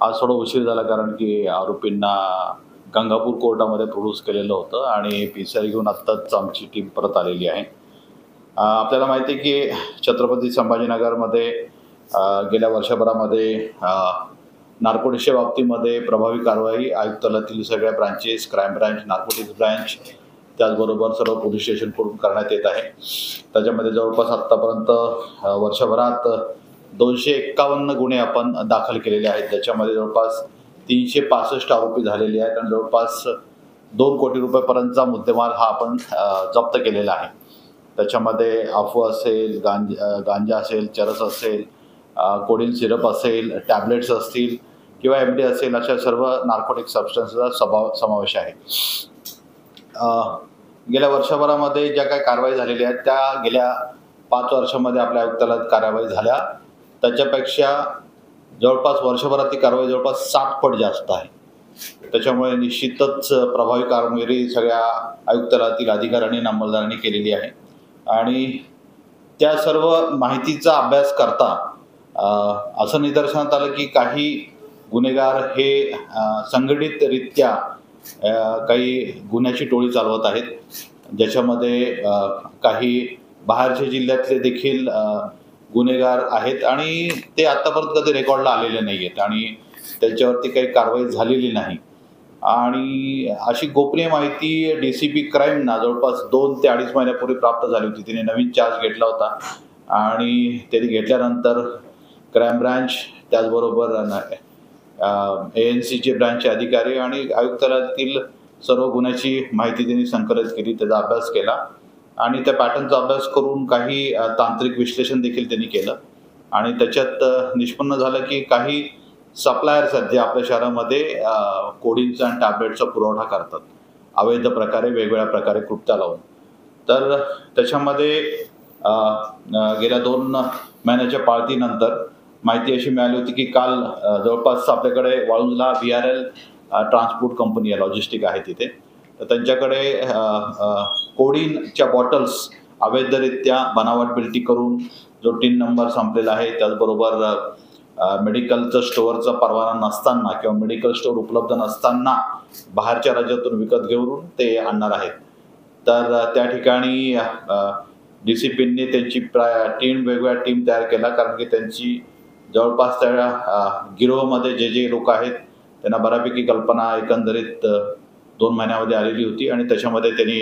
आज थोडा उशीर झाला कारण की आरोपींना गंगापूर कोर्टामध्ये प्रोड्यूस केलेलं होतं आणि PCR घेऊन आत्ताच आमची टीम परत आलेली आहे. आपल्याला माहिती आहे की छत्रपती संभाजीनगरमध्ये गेल्या वर्षभरामध्ये नार्कोटिक्सच्या बाबतीमध्ये प्रभावी कारवाई आयुक्तालयातील सगळ्या branches, crime branch, narcotics branch, त्याचबरोबर सर्व पोलीस स्टेशनकडून करण्यात येत आहे. त्याच्यामध्ये जवळपास आत्तापर्यंत वर्षभरात 251 गुन्हे आपण दाखल केलेले आहेत, ज्याच्यामध्ये जवळपास 365 आरोपी झालेले आहेत आणि जवळपास 2 कोटी रुपयापर्यंतचा मुद्देमाल हा आपण जप्त केलेला आहे. त्याच्यामध्ये अफवा असेल, गांजा असेल, चरस असेल, कोडीन सिरप असेल, टॅबलेट्स असतील किंवा MD असेल, अशा सर्व नार्कोटिक सबस्टन्सचा समावेश आहे. गेल्या वर्षभरामध्ये ज्या काही कारवाई झालेल्या आहेत त्या गेल्या 5 वर्षामध्ये आपल्या आयुक्तालयात कारवाई झाल्या त्याच्यापेक्षा जवळपास वर्षभरात ती कारवाई जवळपास 7 पट जास्त आहे. त्याच्यामुळे निश्चितच प्रभावी कामगिरी सगळ्या आयुक्तालयातील अधिकाऱ्यांनी, अंमलदारांनी केलेली आहे आणि त्या सर्व माहितीचा अभ्यास करता असं निदर्शनात आलं की काही गुन्हेगार हे संघटितरित्या काही गुन्ह्याची टोळी चालवत आहेत, ज्याच्यामध्ये काही बाहेरच्या जिल्ह्यातले देखील गुन्हेगार आहेत आणि ते आतापर्यंत कधी रेकॉर्डला आलेले नाही आहेत आणि त्याच्यावरती काही कारवाई झालेली नाही. आणि अशी गोपनीय माहिती DCP क्राईमना जवळपास 2 ते 2.5 महिन्यापूर्वी प्राप्त झाली होती. तिने नवीन चार्ज घेतला होता आणि त्यांनी घेतल्यानंतर क्राईम ब्रांच, त्याचबरोबर ANC चे ब्रांचचे अधिकारी आणि आयुक्तालयातील सर्व गुन्ह्याची माहिती त्यांनी संकलित केली, त्याचा अभ्यास केला आणि त्या पॅटर्नचा अभ्यास करून काही तांत्रिक विश्लेषण देखील त्यांनी केलं आणि त्याच्यात निष्पन्न झालं की काही सप्लायर्स आहेत जे आपल्या शहरामध्ये कोडीनचा आणि टॅबलेटचा पुरवठा करतात अवैध प्रकारे, वेगवेगळ्या प्रकारे कृत्या लावून. तर त्याच्यामध्ये गेल्या 2 महिन्याच्या पाळतीनंतर माहिती अशी मिळाली होती की काल जवळपास आपल्याकडे वाळूंजला VRL ट्रान्सपोर्ट कंपनी आहे, लॉजिस्टिक आहे तिथे, तर त्यांच्याकडे कोडीनच्या बॉटल्स अवैधरित्या बनावट बिल्टी करून जो टिन नंबर संपलेला आहे, त्याचबरोबर मेडिकलचं स्टोअरचा परवाना नसताना किंवा मेडिकल स्टोअर उपलब्ध नसताना बाहेरच्या राज्यातून विकत घेऊन ते आणणार आहेत. तर त्या ठिकाणी DCPंनी त्यांची वेगवेगळ्या टीम तयार केला कारण की त्यांची जवळपास त्या गिरोहमध्ये जे लोक आहेत त्यांना बऱ्यापैकी कल्पना एकंदरीत 2 महिन्यामध्ये आलेली होती आणि त्याच्यामध्ये त्यांनी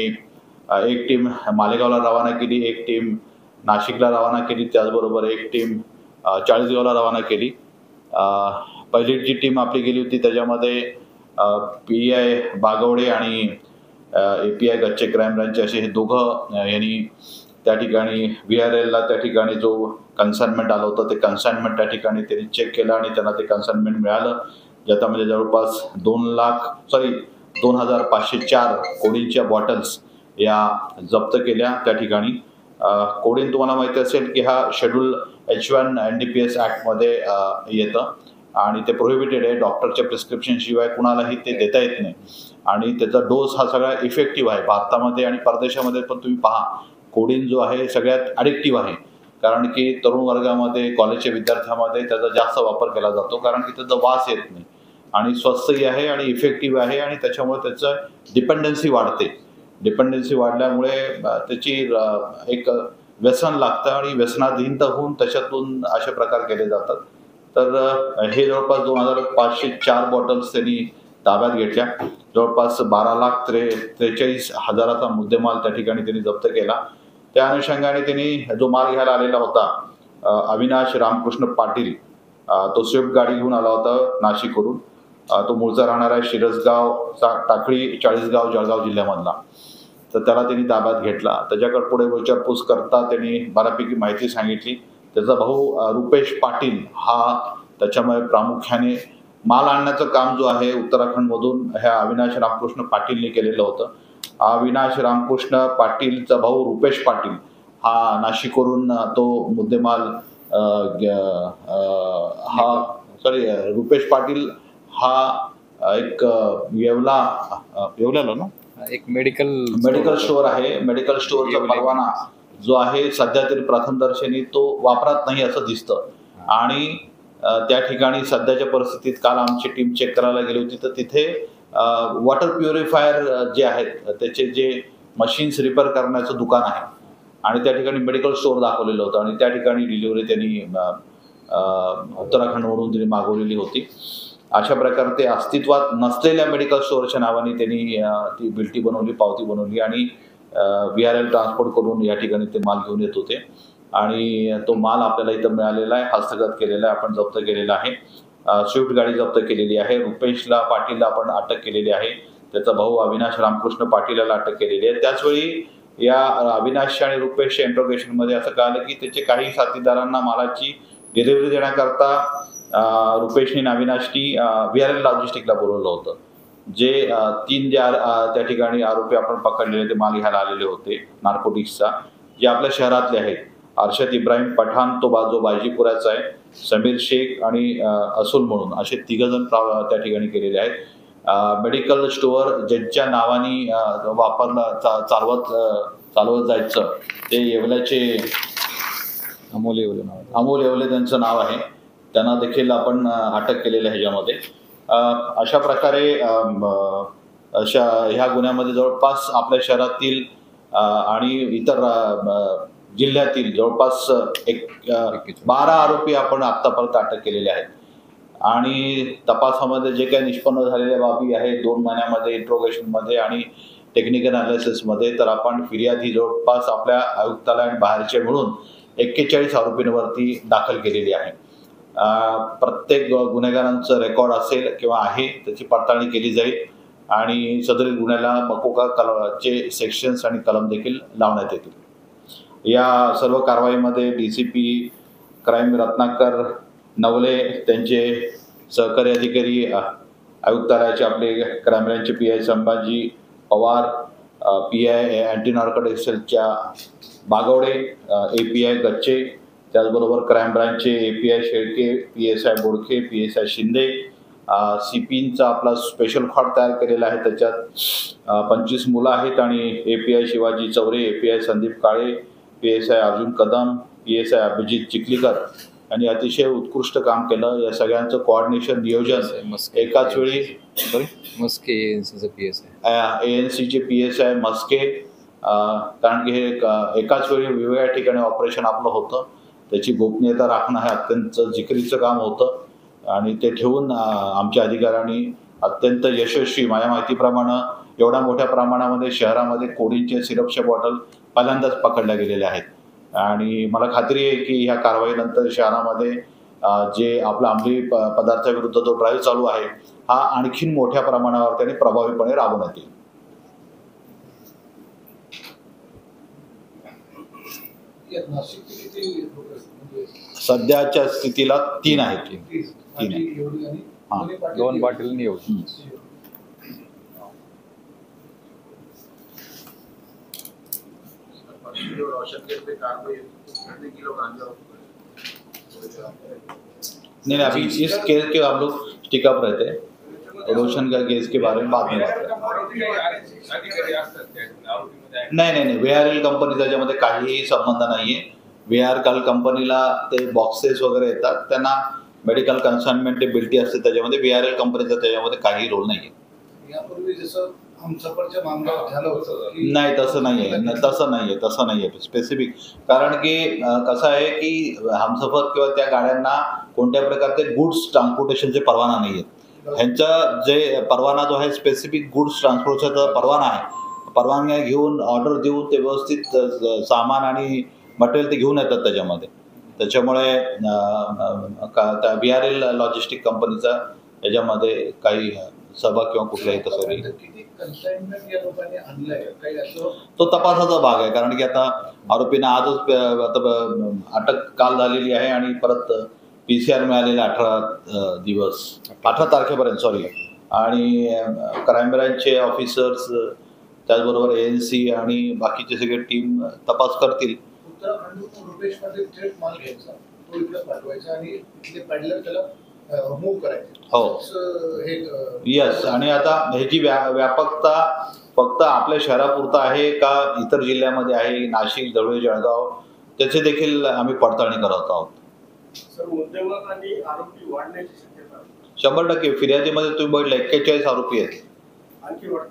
एक टीम मालेगावला रवाना केली, एक टीम नाशिकला रवाना केली, त्याचबरोबर एक टीम चाळीसगावला रवाना केली. पहिली जी टीम आपली गेली होती त्याच्यामध्ये PI बागवडे आणि API गच्चे क्राईम ब्रांच असे हे दोघं यांनी त्या ठिकाणी VRLला त्या ठिकाणी जो कन्साइनमेंट आलं होतं ते कन्साइनमेंट त्या ठिकाणी त्यांनी चेक केलं आणि त्यांना ते कन्साइनमेंट मिळालं, ज्याच्यामध्ये जवळपास 2,504 कोडीनच्या बॉटल्स या जप्त केल्या. त्या ठिकाणी कोडीन तुम्हाला माहिती असेल की हा शेड्यूल H1 NDPS ॲक्टमध्ये येतं आणि ते प्रोहिबिटेड आहे. डॉक्टरच्या प्रिस्क्रिप्शन शिवाय कुणालाही ते देता येत नाही आणि त्याचा डोस हा सगळा इफेक्टिव्ह आहे. भारतामध्ये आणि परदेशामध्ये पण तुम्ही पहा, कोडीन जो आहे सगळ्यात ॲडिक्टिव्ह आहे कारण की तरुण वर्गामध्ये, कॉलेजच्या विद्यार्थ्यांमध्ये त्याचा जास्त वापर केला जातो कारण की त्याचा वास येत नाही आणि स्वस्तही आहे आणि इफेक्टिव्ह आहे आणि त्याच्यामुळे त्याचं डिपेंडन्सी वाढते. डिपेंडन्सी वाढल्यामुळे त्याची एक व्यसन लागतं आणि व्यसनाधीन होऊन त्याच्यातून असे प्रकार केले जातात. तर हे जवळपास 2,504 बॉटल्स त्यांनी ताब्यात घेतल्या. जवळपास 12,43,000चा मुद्देमाल त्या ठिकाणी त्यांनी जप्त केला. त्या अनुषंगाने त्यांनी जो माल घ्यायला आलेला होता अविनाश रामकृष्ण पाटील, तो स्विफ्ट गाडी घेऊन आला होता नाशिकवरून. तो मूळचा राहणार आहे शिरसगाव, टाकळी, चाळीसगाव, जळगाव जिल्ह्यामधला. तर त्याला त्यांनी ताब्यात घेतला. त्याच्याकडे पुढे विचारपूस करता त्यांनी बऱ्यापैकी माहिती सांगितली. त्याचा भाऊ रुपेश पाटील हा त्याच्यामुळे प्रामुख्याने माल आणण्याचं काम जो आहे उत्तराखंडमधून ह्या अविनाश रामकृष्ण पाटीलने केलेलं होतं. अविनाश रामकृष्ण पाटीलचा भाऊ रुपेश पाटील हा नाशिकवरून तो मुद्देमाल रुपेश पाटील हा एक येवल्याला ना एक मेडिकल स्टोअर आहे. मेडिकल स्टोअरचा परवाना जो आहे सध्या तरी प्रथमदर्शनी तो वापरात नाही असं दिसतं आणि त्या ठिकाणी सध्याच्या परिस्थितीत काल आमची टीम चेक करायला गेली होती, तर तिथे वॉटर प्युरिफायर जे आहेत त्याचे जे मशीन्स रिपेअर करण्याचं दुकान आहे आणि त्या ठिकाणी मेडिकल स्टोअर दाखवलेलं होतं आणि त्या ठिकाणी डिलिव्हरी त्यांनी उत्तराखंडवरून त्यांनी मागवलेली होती. अशा प्रकारे ते अस्तित्वात नसलेल्या मेडिकल स्टोअरच्या नावाने त्यांनी ती बिल्टी बनवली, पावती बनवली आणि VRL ट्रान्सपोर्ट करून या ठिकाणी ते माल घेऊन येत होते आणि तो माल आपल्याला इथं मिळालेला आहे, हस्तगत केलेला आहे, आपण जप्त केलेला आहे. स्विफ्ट गाडी जप्त केलेली आहे. रुपेशला पाटीलला आपण अटक केलेली आहे. त्याचा भाऊ अविनाश रामकृष्ण पाटील याला अटक केलेली आहे. त्याचवेळी या अविनाश आणि रुपेशच्या इंट्रोगेशनमध्ये असं कळालं की त्याचे काही साथीदारांना मालाची डिलिव्हरी देण्याकरता रुपेशनी अविनाशनी VRL लॉजिस्टिकला बोलवलं होतं. जे 3 त्या ठिकाणी आरोपी आपण पकडलेले ते माल घ्यायला आलेले होते नार्कोटिक्सचा, जे आपल्या शहरातले आहेत. अर्शद इब्राहिम पठाण जो बाजीपुराचा आहे, समीर शेख आणि असुल म्हणून असे 3 जण त्या ठिकाणी केलेले आहेत. मेडिकल स्टोअर ज्यांच्या नावाने चालवत जायचं ते येवल्याचे अमोल येवले त्यांचं नाव आहे. त्यांना देखील आपण अटक केलेलं आहे ह्याच्यामध्ये. अशा प्रकारे ह्या गुन्ह्यामध्ये जवळपास आपल्या शहरातील आणि इतर जिल्ह्यातील जवळपास 12 आरोपी आपण आत्तापर्यंत अटक केलेले आहेत आणि तपासामध्ये जे काही निष्पन्न झालेल्या बाबी आहे 2 महिन्यामध्ये इंट्रोगेशनमध्ये आणि टेक्निकल अनालिसिसमध्ये, तर आपण फिर्याद ही जवळपास आपल्या आयुक्तालय आणि बाहेरचे मिळून 41 आरोपींवरती दाखल केलेली आहे. प्रत्येक गुन्हेगारांचं रेकॉर्ड असेल किंवा आहे त्याची पडताळणी केली जाईल आणि सदरील गुन्ह्याला मकोका सेक्शन्स आणि कलम देखील लावण्यात येतील. या सर्व कारवाईमध्ये DCP क्राईम रत्नाकर नवले, त्यांचे सहकारी अधिकारी आयुक्तालयाचे आपले क्राईम ब्रँचचे PI Sambhaji Pawar, PI anti नार्कोटिक्सच्या बागवडे, API गच्चे, त्याचबरोबर क्राईम ब्रँचचे API Shelke, PSI Bodkhe, PSI Shinde, CPचा आपला स्पेशल खॉट तयार केलेला आहे. त्याच्यात 25 मुलं आहेत आणि API Shivaji Chaure, API Sandeep Kale, PSI Arjun Kadam, PSI Abhijit Chikhlikar आणि अतिशय उत्कृष्ट काम केलं. या सगळ्यांचं कोऑर्डिनेशन, नियोजन एकाच वेळी मस्के ANCचे PSI मस्के, कारण की हे एकाच वेळी वेगवेगळ्या ठिकाणी ऑपरेशन आपलं होतं. त्याची गोपनीयता राखणं हे अत्यंत जिकिरीचं काम होतं आणि ते ठेवून आमच्या अधिकाऱ्यांनी अत्यंत यशस्वी, माझ्या माहितीप्रमाणे एवढ्या मोठ्या प्रमाणामध्ये शहरामध्ये कोडींचे सिरपच्या बॉटल पहिल्यांदाच पकडल्या गेलेल्या आहेत आणि मला खात्री आहे की ह्या कारवाईनंतर शहरामध्ये जे आपला अंमली पदार्थाविरुद्ध जो ड्राईव्ह चालू आहे हा आणखीन मोठ्या प्रमाणावर त्याने प्रभावीपणे राबवण्यात येईल. सध्याच्या स्थितीला 3 आहेत. 3 आहेत. 2 पाटील निवड. नहीं अभी इस केस के हम लोग टिकअप रहते हैं. रोशन का केस के बारे में बात नहीं करते. नाही VRL कंपनी त्याच्यामध्ये काहीही संबंध नाहीये. VRL कंपनीला ते बॉक्सेस वगैरे येतात, त्यांना मेडिकल कन्साइनमेंट बिल्टी असते, त्याच्यामध्ये VRL कंपनीचा त्याच्यामध्ये काही रोल नाहीये. यापूर्वी जसं हमसफरच्या मामल्यात झालं होतं नाही, तसं नाहीये स्पेसिफिक. कारण की कसं आहे की हमसफर किंवा त्या गाड्यांना कोणत्या प्रकारचे गुड्स ट्रान्सपोर्टेशनचे परवाना नाहीयेत. ह्यांचा जे परवाना जो आहे स्पेसिफिक गुड्स ट्रान्सपोर्टचा परवाना आहे. परवानग्या घेऊन ऑर्डर देऊन ते व्यवस्थित सामान आणि मटेरियल ते घेऊन येतात त्याच्यामध्ये. त्याच्यामुळे त्या VRL लॉजिस्टिक कंपनीचा याच्यामध्ये काही सहभाग किंवा कुठल्याही तसं नाही. तो तपासाचा भाग आहे. कारण की आता आरोपींना आजच अटक काल झालेली आहे आणि परत PCR मिळालेले 18 तारखेपर्यंत आणि क्राईम ब्रँचचे ऑफिसर्स त्याचबरोबर ANC आणि बाकीचे सगळे टीम तपास करतील. उत्तराखंडून रुपेशमध्ये थेट माल घ्यायचा, तो इकडे पाठवायचा आणि इथले पॅडलर त्याला मूव्ह करायचे. हो यस. आणि आता ह्याची व्यापकता फक्त आपल्या शहरापुरता आहे का इतर जिल्ह्यामध्ये आहे, नाशिक, धुळे, जळगाव, त्याचे देखील आम्ही पडताळणी करत आहोत. सर मुद्देमाल आणि आरोपी वाढण्याची शक्यता आहे. 100% फिर्यादीमध्ये तुम्ही बघितलं 41 आरोपी आहेत. आणखी वाढ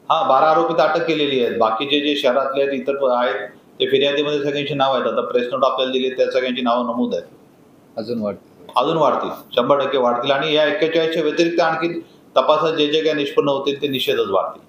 हा 12 आरोपी तर अटक केलेली आहेत. बाकीचे जे शहरातले आहेत इतर आहेत ते फिर्यादीमध्ये सगळ्यांची नाव आहेत. आता प्रेस नोट आपल्याला दिली त्या सगळ्यांची नावं नमूद आहेत. अजून वाढते. अजून वाढतील, 100% वाढतील आणि या 41च्या व्यतिरिक्त आणखी तपासात जे जे काही निष्पन्न होतील ते निश्चितच वाढतील.